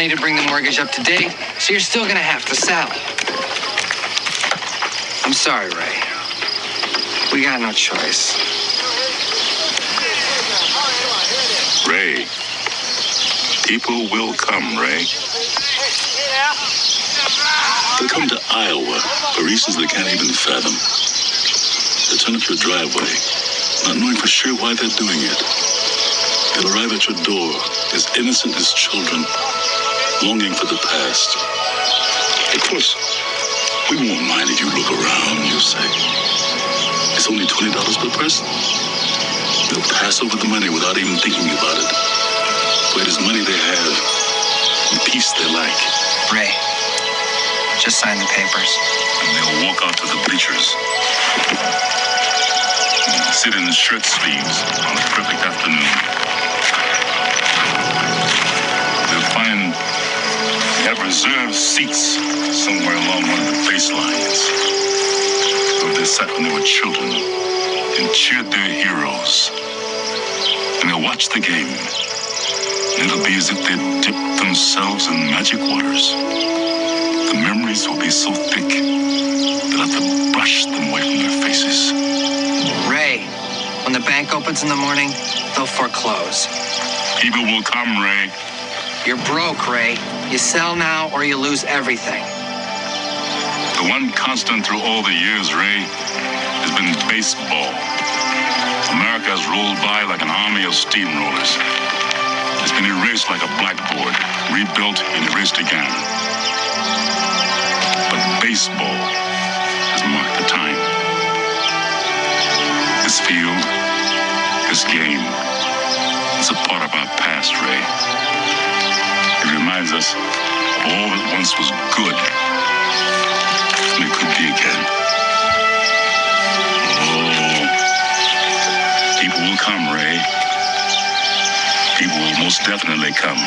money to bring the mortgage up to date, so you're still going to have to sell. I'm sorry, Ray. We got no choice. Ray, people will come, Ray. They'll come to Iowa for reasons they can't even fathom. They'll turn up your driveway, not knowing for sure why they're doing it. They'll arrive at your door as innocent as children, longing for the past. Of course, we won't mind if you look around, you'll say. It's only $20 per person. They'll pass over the money without even thinking about it. For it is money they have, and peace they like. Ray, just sign the papers. And they'll walk out to the bleachers. Sit in the shirt sleeves on a perfect afternoon. They'll find they have reserved seats somewhere along one of the baselines. Where they sat when they were children and cheered their heroes. And they'll watch the game. And it'll be as if they'd dipped themselves in magic waters. The memories will be so thick they'll have to brush them away from their faces. Ray, when the bank opens in the morning, they'll foreclose. People will come, Ray. You're broke, Ray. You sell now or you lose everything. The one constant through all the years, Ray, has been baseball. America has rolled by like an army of steamrollers. It's been erased like a blackboard, rebuilt and erased again. But baseball has marked the time. This field, this game, is a part of our past, Ray. It reminds us of all that once was good, and it could be again. Oh, people will come, Ray. People will most definitely come.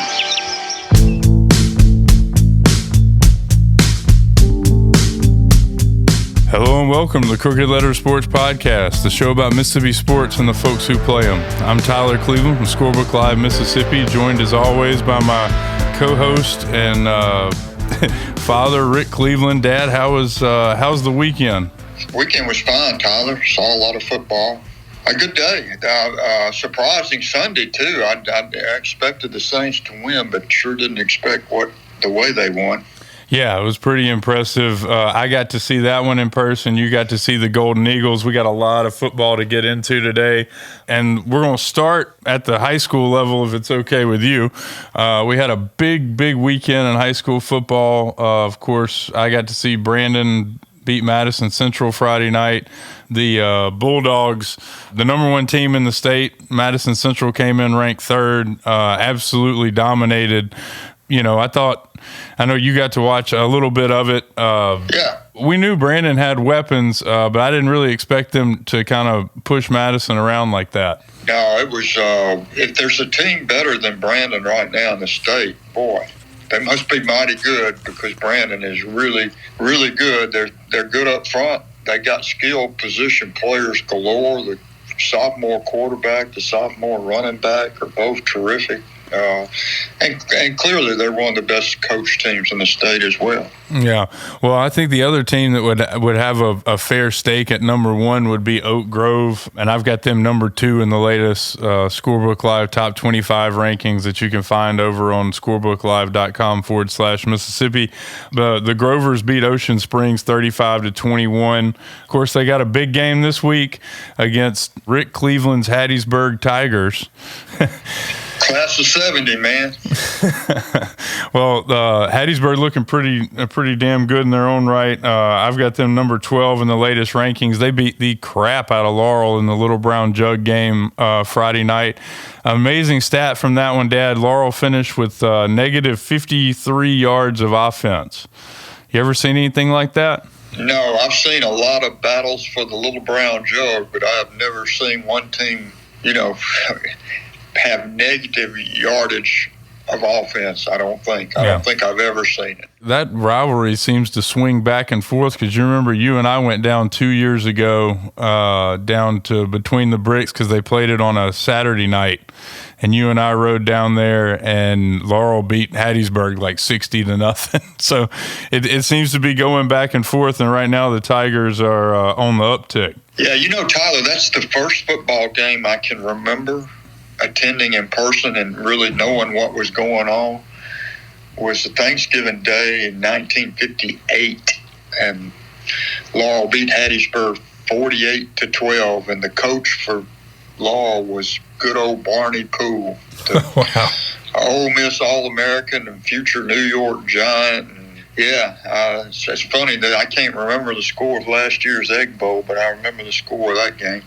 Hello and welcome to the Crooked Letter Sports Podcast, the show about Mississippi sports and the folks who play them. I'm Tyler Cleveland from Scorebook Live, Mississippi, joined as always by my co-host and father, Rick Cleveland. Dad, how's the weekend? Weekend was fine, Tyler. Saw a lot of football. A good day. Surprising Sunday, too. I expected the Saints to win, but sure didn't expect the way they won. Yeah, it was pretty impressive. I got to see that one in person. You got to see the Golden Eagles. We got a lot of football to get into today. And we're going to start at the high school level, if it's okay with you. We had a big weekend in high school football. Of course, I got to see Brandon beat Madison Central Friday night. The Bulldogs, the number one team in the state, Madison Central came in ranked third, absolutely dominated. You know, I know you got to watch a little bit of it. Yeah. We knew Brandon had weapons, but I didn't really expect them to kind of push Madison around like that. No, it was, if there's a team better than Brandon right now in the state, boy, they must be mighty good because Brandon is really, really good. They're good up front. They got skilled position players galore. The sophomore quarterback, the sophomore running back are both terrific. And clearly they're one of the best coach teams in the state as well. Yeah. Well, I think the other team that would have a fair stake at number one would be Oak Grove, and I've got them number two in the latest Scorebook Live top 25 rankings that you can find over on scorebooklive.com/Mississippi. The Grovers beat Ocean Springs 35-21. Of course, they got a big game this week against Rick Cleveland's Hattiesburg Tigers. Class of 70, man. Well, Hattiesburg looking pretty damn good in their own right. I've got them number 12 in the latest rankings. They beat the crap out of Laurel in the Little Brown Jug game Friday night. Amazing stat from that one, Dad. Laurel finished with negative 53 yards of offense. You ever seen anything like that? No, I've seen a lot of battles for the Little Brown Jug, but I have never seen one team, have negative yardage of offense. I don't think I've ever seen it. That rivalry seems to swing back and forth because you remember you and I went down 2 years ago down to Between the Bricks because they played it on a Saturday night. and you and I rode down there, and Laurel beat Hattiesburg like 60-0. So it seems to be going back and forth, and right now the Tigers are on the uptick. Yeah, Tyler, that's the first football game I can remember attending in person and really knowing what was going on. Was the Thanksgiving Day in 1958, and Laurel beat Hattiesburg 48-12, and the coach for Laurel was good old Barney Poole, the Wow. Ole Miss All-American and future New York Giant. And it's funny that I can't remember the score of last year's Egg Bowl, but I remember the score of that game.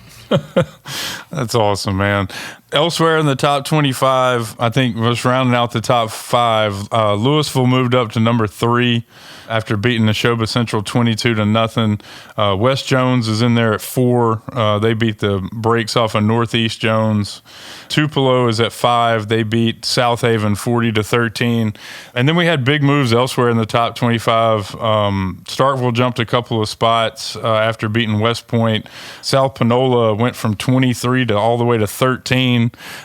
That's awesome, man. Elsewhere in the top 25, I think was rounding out the top 5. Louisville moved up to number 3 after beating Neshoba Central 22-0. West Jones is in there at 4. They beat the brakes off of Northeast Jones. Tupelo is at 5. They beat South Haven 40-13. And then we had big moves elsewhere in the top 25. Starkville jumped a couple of spots after beating West Point. South Panola went from 23 to all the way to 13.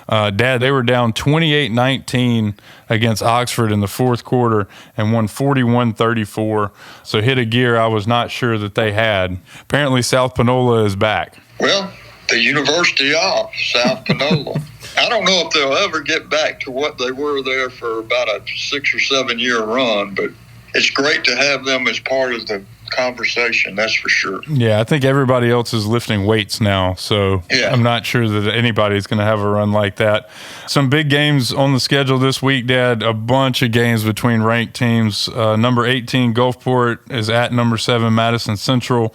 Dad, they were down 28-19 against Oxford in the fourth quarter and won 41-34. So hit a gear I was not sure that they had. Apparently South Panola is back. Well, the University of South Panola. I don't know if they'll ever get back to what they were there for about a 6 or 7 year run, but it's great to have them as part of the conversation, that's for sure. Yeah, I think everybody else is lifting weights now, so yeah. I'm not sure that anybody's going to have a run like that. Some big games on the schedule this week, Dad. A bunch of games between ranked teams. Number 18 Gulfport is at number 7 Madison Central.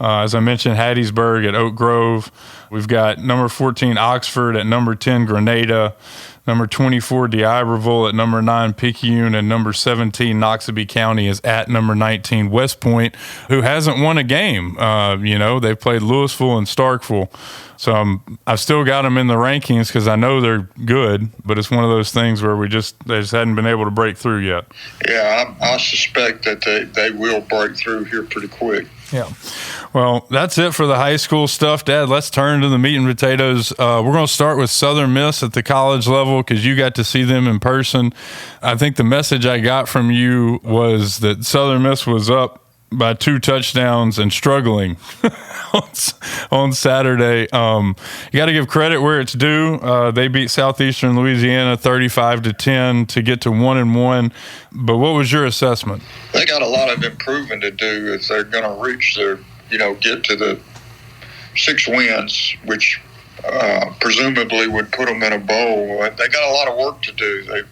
As I mentioned, Hattiesburg at Oak Grove. We've got number 14 Oxford at number 10 Grenada. Number 24, D'Iberville at number 9, Picayune, and number 17, Noxubee County is at number 19, West Point, who hasn't won a game. They've played Louisville and Starkville. So I've still got them in the rankings because I know they're good, but it's one of those things where they just hadn't been able to break through yet. Yeah, I suspect that they will break through here pretty quick. Yeah. Well, that's it for the high school stuff, Dad. Let's turn to the meat and potatoes. We're going to start with Southern Miss at the college level because you got to see them in person. I think the message I got from you was that Southern Miss was up by 2 touchdowns and struggling on Saturday. You got to give credit where it's due. They beat Southeastern Louisiana 35-10 to get to 1-1. But what was your assessment? They got a lot of improving to do if they're going to reach their, get to the 6 wins, which presumably would put them in a bowl. They got a lot of work to do.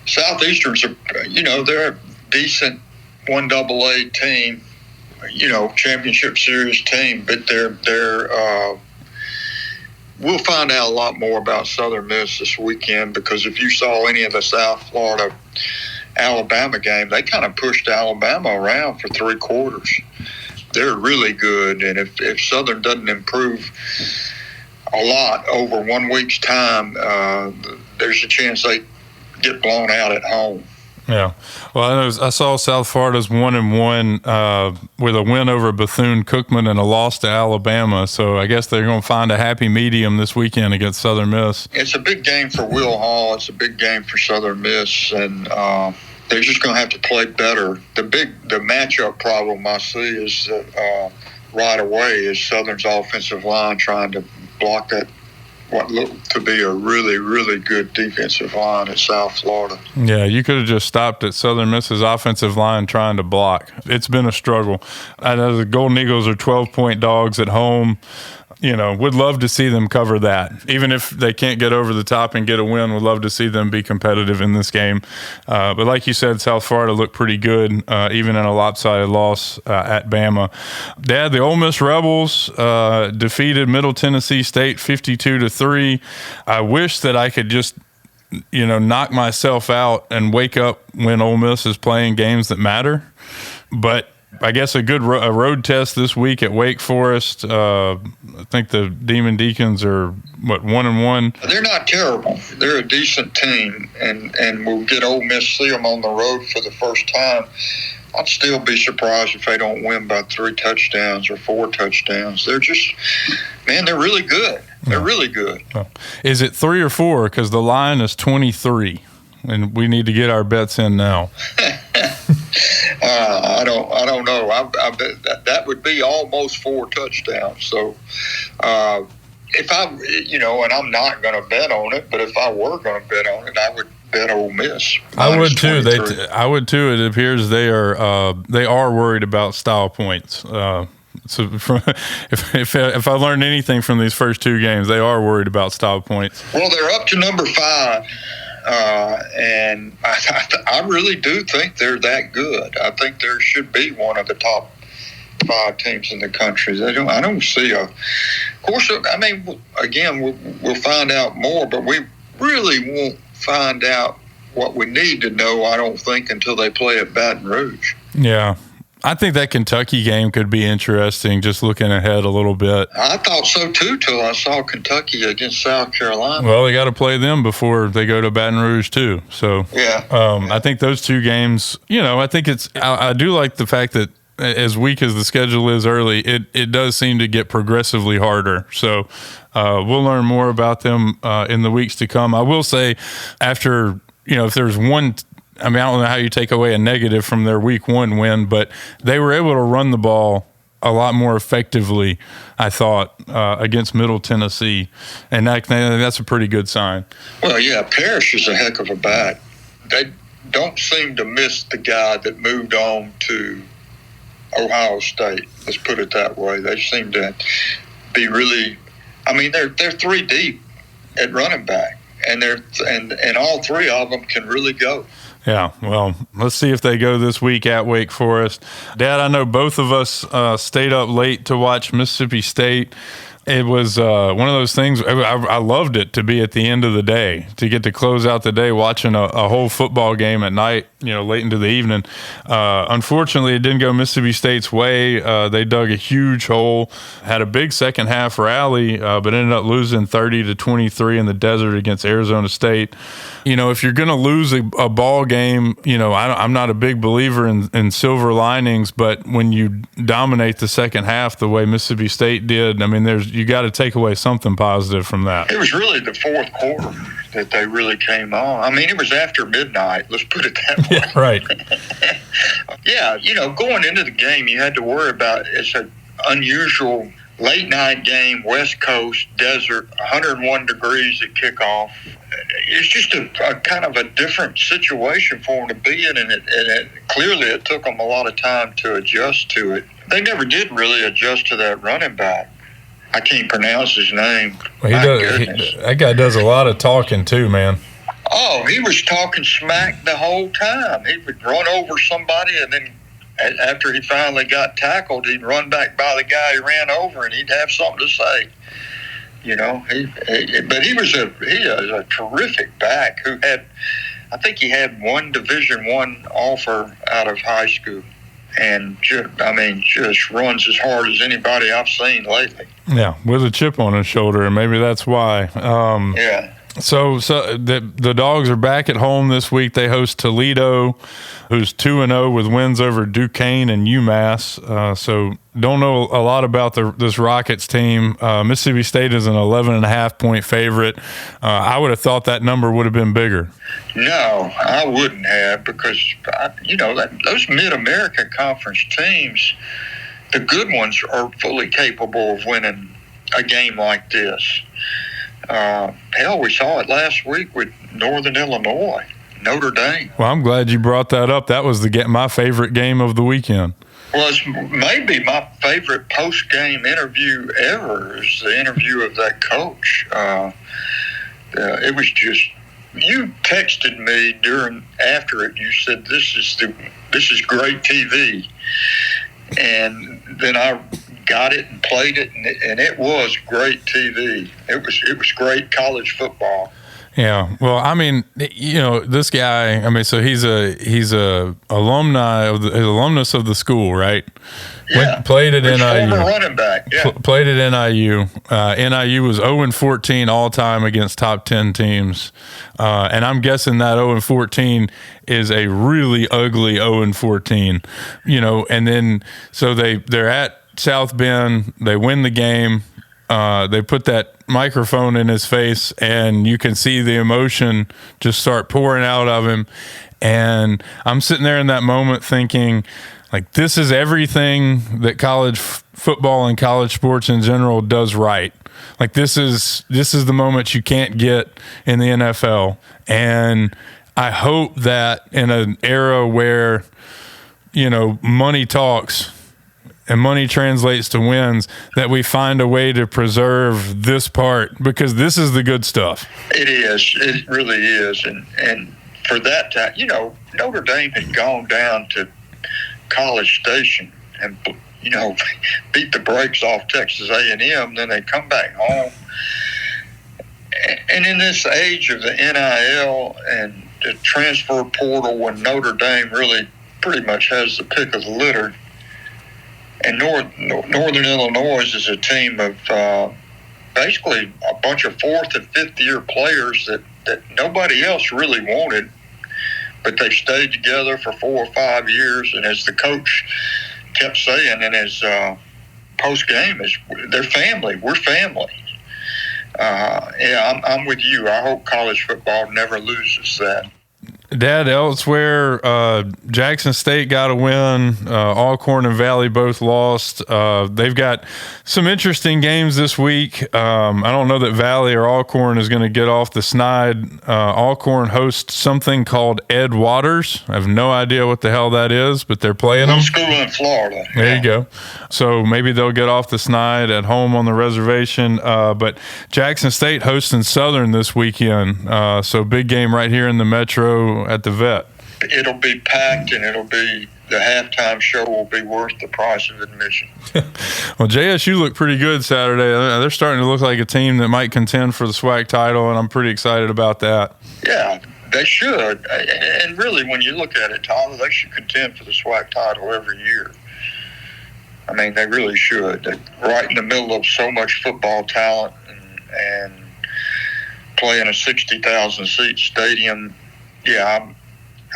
Southeastern's, they're a decent 1AA team, championship series team, but we'll find out a lot more about Southern Miss this weekend because if you saw any of the South Florida Alabama game, they kind of pushed Alabama around for 3 quarters. They're really good, and if Southern doesn't improve a lot over 1 week's time, there's a chance they get blown out at home. Yeah. Well, I saw South Florida's 1-1 with a win over Bethune-Cookman and a loss to Alabama. So I guess they're going to find a happy medium this weekend against Southern Miss. It's a big game for Will Hall. It's a big game for Southern Miss, and they're just going to have to play better. The matchup problem I see is right away is Southern's offensive line trying to block that what looked to be a really, really good defensive line at South Florida. Yeah, you could have just stopped at Southern Miss's offensive line trying to block. It's been a struggle. I know the Golden Eagles are 12-point dogs at home. Would love to see them cover that. Even if they can't get over the top and get a win, would love to see them be competitive in this game. But like you said, South Florida looked pretty good, even in a lopsided loss at Bama. Dad, the Ole Miss Rebels defeated Middle Tennessee State 52-3. I wish that I could just knock myself out and wake up when Ole Miss is playing games that matter. But I guess a good road test this week at Wake Forest. I think the Demon Deacons are, 1-1? They're not terrible. They're a decent team, and we'll get Ole Miss, see them on the road for the first time. I'd still be surprised if they don't win by 3 touchdowns or 4 touchdowns. They're just, man, they're really good. They're really good. Is it 3 or 4? Because the line is 23, and we need to get our bets in now. I don't know. I bet that would be almost 4 touchdowns. So, if I, and I'm not going to bet on it, but if I were going to bet on it, I would bet Ole Miss. I would too. I would too. It appears they are worried about style points. So if I learned anything from these first 2 games, they are worried about style points. Well, they're up to number 5. And I really do think they're that good. I think there should be one of the top 5 teams in the country. I don't see of course, I mean, again, we'll find out more, but we really won't find out what we need to know, I don't think, until they play at Baton Rouge. Yeah. I think that Kentucky game could be interesting, just looking ahead a little bit. I thought so, too, till I saw Kentucky against South Carolina. Well, they got to play them before they go to Baton Rouge, too. So, I think those 2 games, I think I do like the fact that as weak as the schedule is early, it does seem to get progressively harder. So, we'll learn more about them in the weeks to come. I will say, after, if there's one – I mean, I don't know how you take away a negative from their week 1 win, but they were able to run the ball a lot more effectively, I thought, against Middle Tennessee. And that's a pretty good sign. Well, yeah, Parrish is a heck of a back. They don't seem to miss the guy that moved on to Ohio State. Let's put it that way. They seem to be really – I mean, they're 3 deep at running back, and and all 3 of them can really go. Yeah, well, let's see if they go this week at Wake Forest. Dad, I know both of us stayed up late to watch Mississippi State. It was one of those things. I loved it to be at the end of the day, to get to close out the day watching a whole football game at night, late into the evening. Unfortunately, it didn't go Mississippi State's way. They dug a huge hole, had a big second half rally, but ended up losing 30-23 in the desert against Arizona State. If you're going to lose a ball game, I'm not a big believer in silver linings, but when you dominate the second half the way Mississippi State did, I mean, you got to take away something positive from that. It was really the fourth quarter that they really came on. I mean, it was after midnight. Let's put it that way. Yeah, right. Yeah, going into the game, you had to worry about it's an unusual late night game, West Coast, desert, 101 degrees at kickoff. It's just a kind of a different situation for them to be in, and clearly it took them a lot of time to adjust to it. They never did really adjust to that running back. I can't pronounce his name. Well, that guy does a lot of talking too, man. Oh, he was talking smack the whole time. He would run over somebody, and then after he finally got tackled, he'd run back by the guy he ran over, and he'd have something to say. But he is a terrific back who he had one Division I offer out of high school. And just runs as hard as anybody I've seen lately. Yeah, with a chip on his shoulder, and maybe that's why. Yeah. So the Dogs are back at home this week. They host Toledo, who's 2-0 with wins over Duquesne and UMass. So don't know a lot about this Rockets team. Mississippi State is an 11.5-point favorite. I would have thought that number would have been bigger. No, I wouldn't have, because those Mid-American Conference teams, the good ones, are fully capable of winning a game like this. Hell, we saw it last week with Northern Illinois, Notre Dame. Well, I'm glad you brought that up. That was my favorite game of the weekend. Well, it's maybe my favorite post-game interview ever, is the interview of that coach. It was just, you texted me after it. You said, this is great TV. And then I got it and played it, and it was great TV. It was great college football. Yeah, well, I mean, this guy. I mean, so he's a alumnus of the school, right? Yeah, played at NIU. Former running back. Yeah, played at NIU. NIU was 0-14 all time against top 10 teams, and I'm guessing that 0-14 is a really ugly 0-14. And then so they're at South Bend. They win the game. they put that microphone in his face, and you can see the emotion just start pouring out of him. And I'm sitting there in that moment thinking, like, this is everything that college football and college sports in general does right. Like, this is the moment you can't get in the NFL. And I hope that in an era where, money talks and money translates to wins, that we find a way to preserve this part, because this is the good stuff. It is. It really is. And for that time, Notre Dame had gone down to College Station and, beat the brakes off Texas A&M. Then they come back home. And in this age of the NIL and the transfer portal, when Notre Dame really pretty much has the pick of the litter, and Northern Illinois is a team of basically a bunch of fourth and fifth year players that nobody else really wanted, but they stayed together for 4 or 5 years. And as the coach kept saying in his post game, is they're family. We're family. I'm with you. I hope college football never loses that. Dad, elsewhere, Jackson State got a win. Alcorn and Valley both lost. They've got some interesting games this week. I don't know that Valley or Alcorn is going to get off the snide. Alcorn hosts something called Ed Waters. I have no idea what the hell that is, but they're playing them. School in Florida. There you go. So maybe they'll get off the snide at home on the reservation. But Jackson State hosting Southern this weekend. So big game right here in the Metro at the Vet. It'll be packed, and the halftime show will be worth the price of admission. Well, JSU looked pretty good Saturday. They're starting to look like a team that might contend for the SWAC title, and I'm pretty excited about that. Yeah, they should. And really, when you look at it, Tyler, they should contend for the SWAC title every year. I mean, they really should. They're right in the middle of so much football talent and playing a 60,000-seat stadium. Yeah,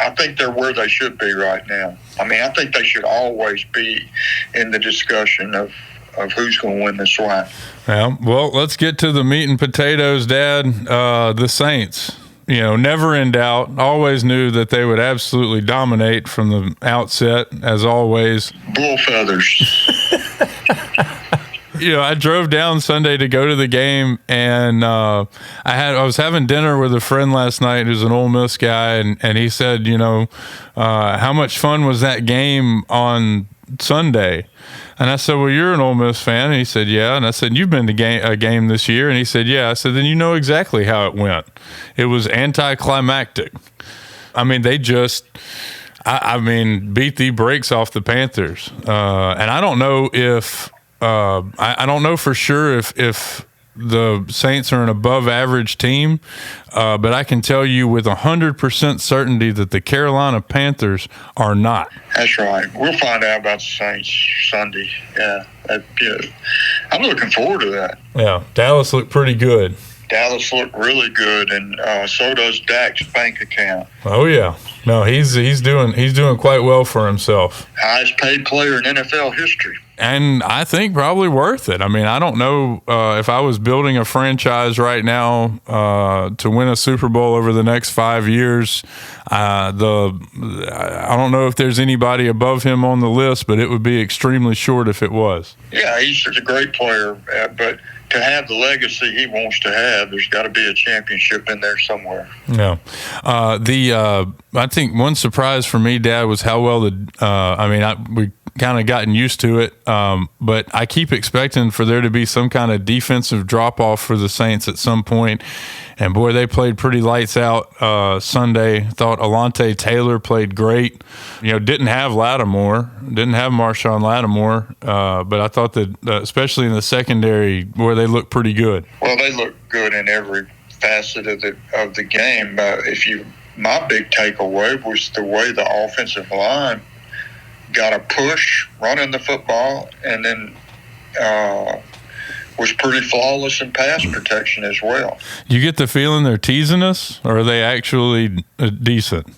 I think they're where they should be right now. I mean, I think they should always be in the discussion of who's going to win the SWAC. Yeah, well, let's get to the meat and potatoes, Dad. The Saints, never in doubt. Always knew that they would absolutely dominate from the outset, as always. Bull feathers. I drove down Sunday to go to the game, and I was having dinner with a friend last night who's an Ole Miss guy, and he said, how much fun was that game on Sunday? And I said, well, you're an Ole Miss fan. And he said, yeah. And I said, you've been to a game this year? And he said, yeah. I said, then you know exactly how it went. It was anticlimactic. I mean, they just beat the brakes off the Panthers. And I don't know if I don't know for sure if the Saints are an above-average team, but I can tell you with 100% certainty that the Carolina Panthers are not. That's right. We'll find out about the Saints Sunday. Yeah, I'm looking forward to that. Yeah, Dallas looked pretty good. Dallas looked really good, and so does Dak's bank account. Oh yeah, no, he's doing quite well for himself. Highest paid player in NFL history. And I think probably worth it. I mean, I don't know if I was building a franchise right now to win a Super Bowl over the next 5 years. I don't know if there's anybody above him on the list, but it would be extremely short if it was. Yeah, he's a great player, but to have the legacy he wants to have, there's got to be a championship in there somewhere. Yeah. I think one surprise for me, Dad, was how well we kind of gotten used to it, but I keep expecting for there to be some kind of defensive drop-off for the Saints at some point. And, boy, they played pretty lights out Sunday. Thought Alante Taylor played great. Didn't have Lattimore, didn't have Marshawn Lattimore, but I thought that especially in the secondary, boy, they looked pretty good. Well, they look good in every facet of the game. My big takeaway was the way the offensive line got a push running the football, and then was pretty flawless in pass protection as well. You get the feeling they're teasing us, or are they actually decent?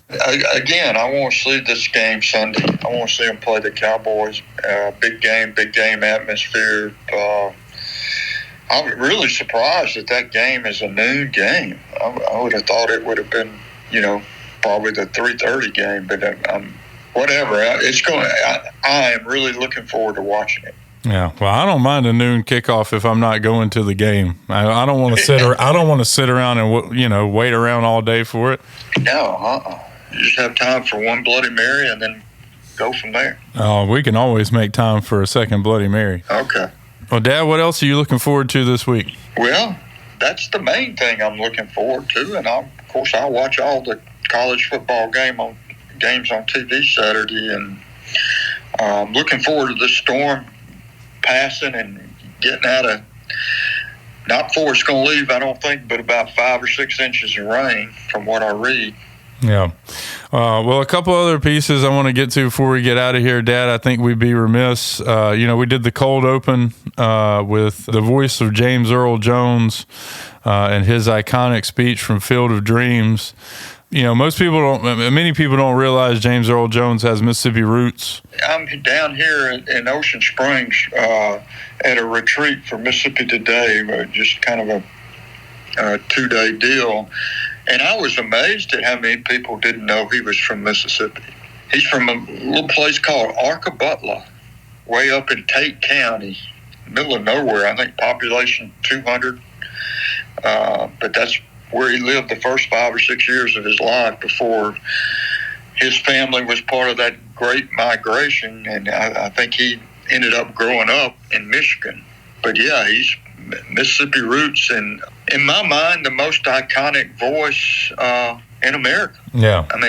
Again, I want to see this game Sunday. I want to see them play the Cowboys. Big game atmosphere. I'm really surprised that game is a noon game. I would have thought it would have been, probably the 3:30 game, but whatever. I am really looking forward to watching it. Yeah, well, I don't mind a noon kickoff if I'm not going to the game. I don't want to sit around and wait around all day for it. No, you just have time for one Bloody Mary and then go from there. Oh, we can always make time for a second Bloody Mary. Okay. Well, Dad, what else are you looking forward to this week? Well, that's the main thing I'm looking forward to, and of course I'll watch all the college football games on TV Saturday, and I'm looking forward to the storm passing and getting out of, not before it's going to leave, I don't think, but about 5 or 6 inches of rain from what I read. Yeah. Well, a couple other pieces I want to get to before we get out of here, Dad. I think we'd be remiss. We did the cold open with the voice of James Earl Jones and his iconic speech from Field of Dreams. Many people don't realize James Earl Jones has Mississippi roots. I'm down here in Ocean Springs at a retreat for Mississippi Today, just kind of a 2-day deal. And I was amazed at how many people didn't know he was from Mississippi. He's from a little place called Arkabutla, way up in Tate County, middle of nowhere. I think population 200. But that's where he lived the first 5 or 6 years of his life before his family was part of that great migration. And I think he ended up growing up in Michigan. But yeah, he's Mississippi roots, and in my mind, the most iconic voice in America. Yeah, I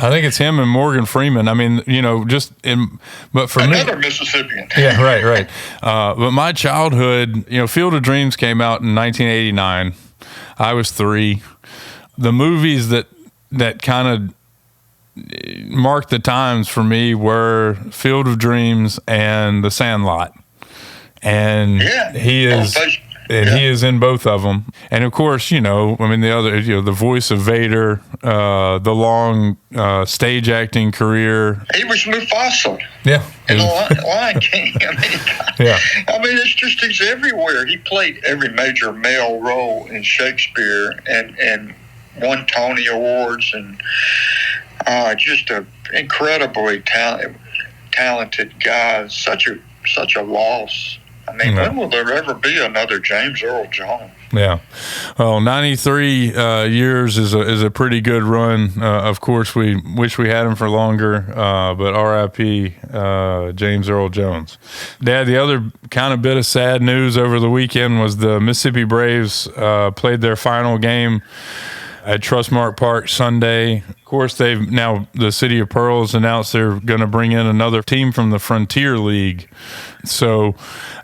think it's him and Morgan Freeman. But for another me, Mississippian. Yeah, right. But my childhood, Field of Dreams came out in 1989. I was 3. The movies that kind of marked the times for me were Field of Dreams and The Sandlot. And he is in both of them. And of course, the other, the voice of Vader, the long stage acting career. He was Mussafa. Yeah. In the Lion King. He's everywhere. He played every major male role in Shakespeare and won Tony Awards, and just an incredibly talented guy. Such a loss. When will there ever be another James Earl Jones? Yeah. Well, 93 years is a pretty good run. Of course, we wish we had him for longer, but R.I.P. James Earl Jones. Dad, the other kind of bit of sad news over the weekend was the Mississippi Braves played their final game at Trustmark Park Sunday. Of course, the city of Pearl has announced they're going to bring in another team from the Frontier League. So,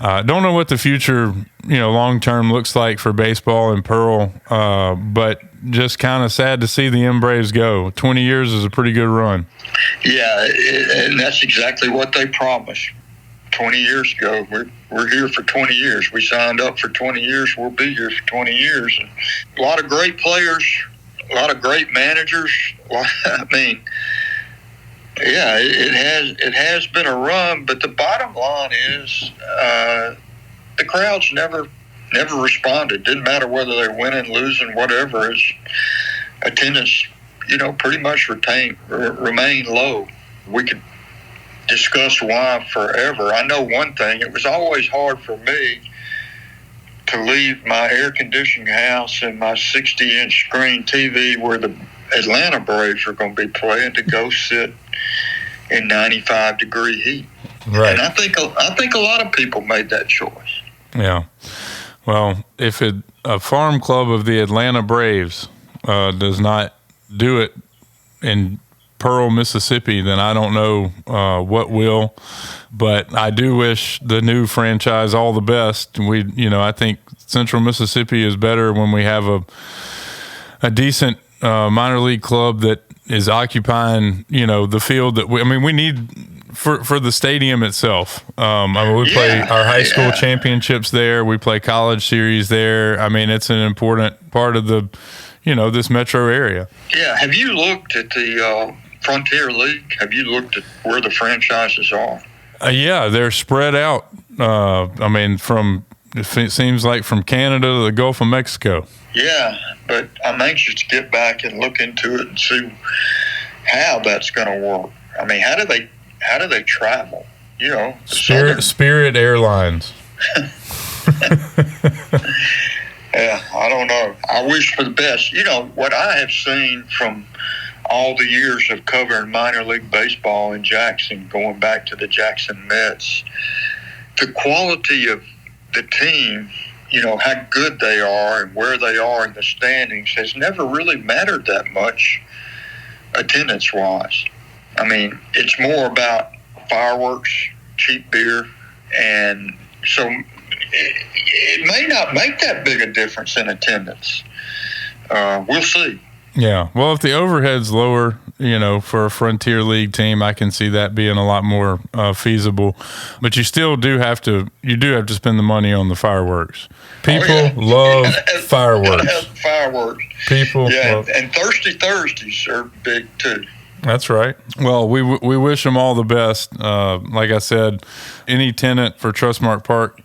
don't know what the future, long term looks like for baseball in Pearl, but just kind of sad to see the Braves go. 20 years is a pretty good run. Yeah, and that's exactly what they promised 20 years ago. We're here for 20 years. We signed up for 20 years. We'll be here for 20 years. And a lot of great players, a lot of great managers. It has been a run, but the bottom line is the crowds never responded. Didn't matter whether they're winning, losing, whatever. Attendance, pretty much remained low. We could discuss why forever. I know one thing. It was always hard for me to leave my air-conditioned house and my 60-inch screen TV where the Atlanta Braves were going to be playing to go sit in 95-degree heat. Right. And I think a lot of people made that choice. Yeah. Well, if a farm club of the Atlanta Braves does not do it in Pearl, Mississippi, then I don't know what will. But I do wish the new franchise all the best. I think Central Mississippi is better when we have a decent minor league club that is occupying, the field that we need for the stadium itself. We play our high school championships there. We play college series there. It's an important part of the, this metro area. Yeah. Have you looked at the Frontier League? Have you looked at where the franchises are? Yeah, they're spread out. From it seems like from Canada to the Gulf of Mexico. Yeah, but I'm anxious to get back and look into it and see how that's going to work. I mean, how do they travel? You know, Spirit Airlines. Yeah, I don't know. I wish for the best. You know, what I have seen from all the years of covering minor league baseball in Jackson, going back to the Jackson Mets, the quality of the team, you know, how good they are and where they are in the standings has never really mattered that much attendance-wise. I mean, it's more about fireworks, cheap beer, and so it may not make that big a difference in attendance. We'll see. Yeah. Well, if the overhead's lower, you know, for a Frontier League team, I can see that being a lot more feasible. But you still do have to spend the money on the fireworks. People love fireworks. Fireworks. People love. And Thirsty Thursdays are big too. That's right. Well, we wish them all the best. Like I said, any tenant for Trustmark Park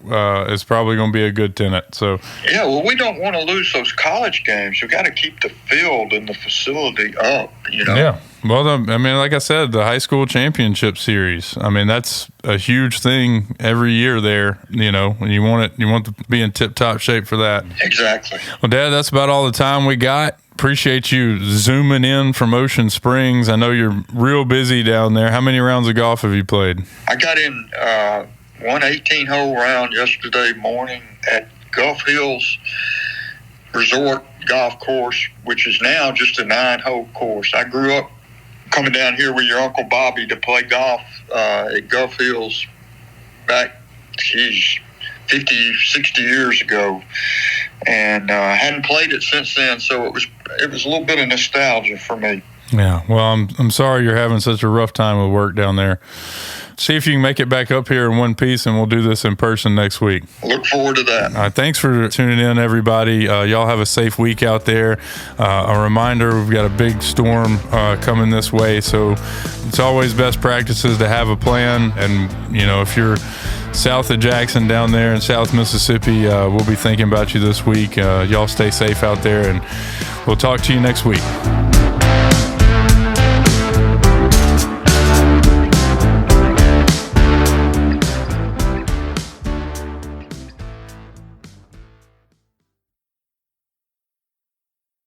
is probably going to be a good tenant. So yeah, well, we don't want to lose those college games. We've got to keep the field and the facility up, you know. Yeah. Well, I mean, like I said, the high school championship series. I mean, that's a huge thing every year there. You know, and you want to be in tip-top shape for that. Exactly. Well, Dad, that's about all the time we got. Appreciate you zooming in from Ocean Springs. I know you're real busy down there. How many rounds of golf have you played? I got in one 18-hole round yesterday morning at Gulf Hills Resort Golf Course, which is now just a 9-hole course. I grew up coming down here with your Uncle Bobby to play golf at Gulf Hills back, 50, 60 years ago. And I hadn't played it since then, so it was a little bit of nostalgia for me. Yeah, well, I'm sorry you're having such a rough time with work down there. See if you can make it back up here in one piece, and we'll do this in person next week. Look forward to that. Thanks for tuning in, everybody. Y'all have a safe week out there. A reminder, we've got a big storm coming this way, so it's always best practices to have a plan. And, you know, if you're south of Jackson down there in South Mississippi, we'll be thinking about you this week. Y'all stay safe out there, and we'll talk to you next week.